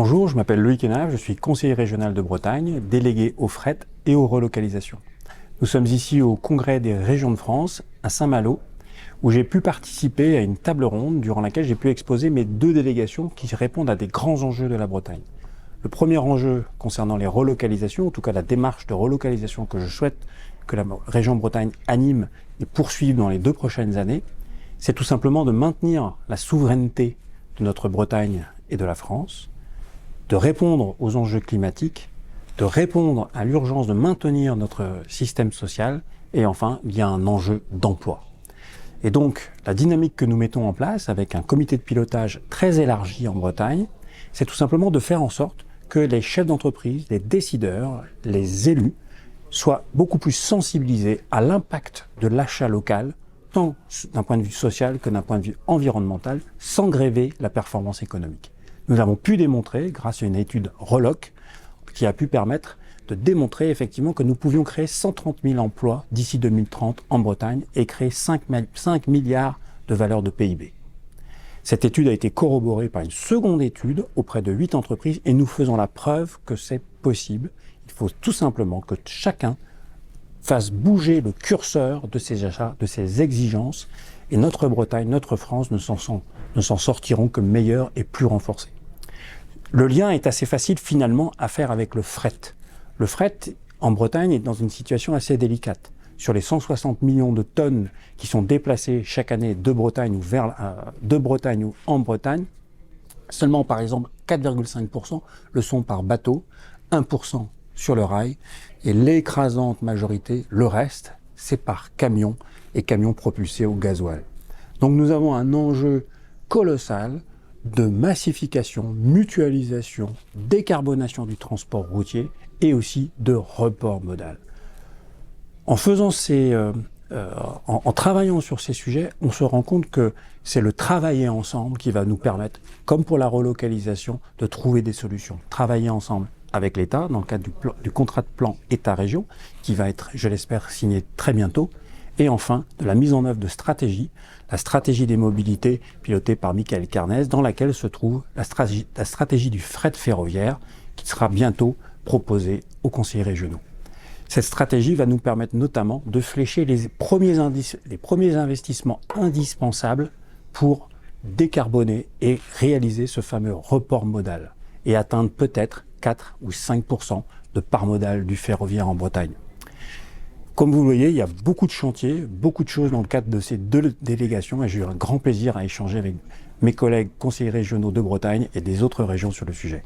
Bonjour, je m'appelle Loïc Hénave, je suis conseiller régional de Bretagne, délégué au fret et aux relocalisations. Nous sommes ici au Congrès des régions de France, à Saint-Malo, où j'ai pu participer à une table ronde durant laquelle j'ai pu exposer mes deux délégations qui répondent à des grands enjeux de la Bretagne. Le premier enjeu concernant les relocalisations, en tout cas la démarche de relocalisation que je souhaite que la région Bretagne anime et poursuive dans les 2 prochaines années, c'est tout simplement de maintenir la souveraineté de notre Bretagne et de la France, de répondre aux enjeux climatiques, de répondre à l'urgence de maintenir notre système social et enfin, il y a un enjeu d'emploi. Et donc, la dynamique que nous mettons en place avec un comité de pilotage très élargi en Bretagne, c'est tout simplement de faire en sorte que les chefs d'entreprise, les décideurs, les élus soient beaucoup plus sensibilisés à l'impact de l'achat local, tant d'un point de vue social que d'un point de vue environnemental, sans gréver la performance économique. Nous avons pu démontrer, grâce à une étude Reloc, qui a pu permettre de démontrer effectivement que nous pouvions créer 130 000 emplois d'ici 2030 en Bretagne et créer 5 milliards de valeur de PIB. Cette étude a été corroborée par une seconde étude auprès de 8 entreprises et nous faisons la preuve que c'est possible. Il faut tout simplement que chacun fasse bouger le curseur de ses achats, de ses exigences, et notre Bretagne, notre France ne s'en sortiront que meilleures et plus renforcées. Le lien est assez facile finalement à faire avec le fret. Le fret en Bretagne est dans une situation assez délicate. Sur les 160 millions de tonnes qui sont déplacées chaque année de Bretagne ou en Bretagne, seulement par exemple 4,5% le sont par bateau, 1% sur le rail, et l'écrasante majorité, le reste, c'est par camion et camions propulsés au gasoil. Donc nous avons un enjeu colossal de massification, mutualisation, décarbonation du transport routier et aussi de report modal. En travaillant sur ces sujets, on se rend compte que c'est le travailler ensemble qui va nous permettre, comme pour la relocalisation, de trouver des solutions. Travailler ensemble avec l'État, dans le cadre du contrat de plan État-région, qui va être, je l'espère, signé très bientôt, et enfin de la mise en œuvre de stratégies, la stratégie des mobilités pilotée par Michael Carnez, dans laquelle se trouve la stratégie du fret ferroviaire, qui sera bientôt proposée aux conseillers régionaux. Cette stratégie va nous permettre notamment de flécher les premiers investissements indispensables pour décarboner et réaliser ce fameux report modal et atteindre peut-être 4 ou 5% de part modale du ferroviaire en Bretagne. Comme vous le voyez, il y a beaucoup de chantiers, beaucoup de choses dans le cadre de ces 2 délégations et j'ai eu un grand plaisir à échanger avec mes collègues conseillers régionaux de Bretagne et des autres régions sur le sujet.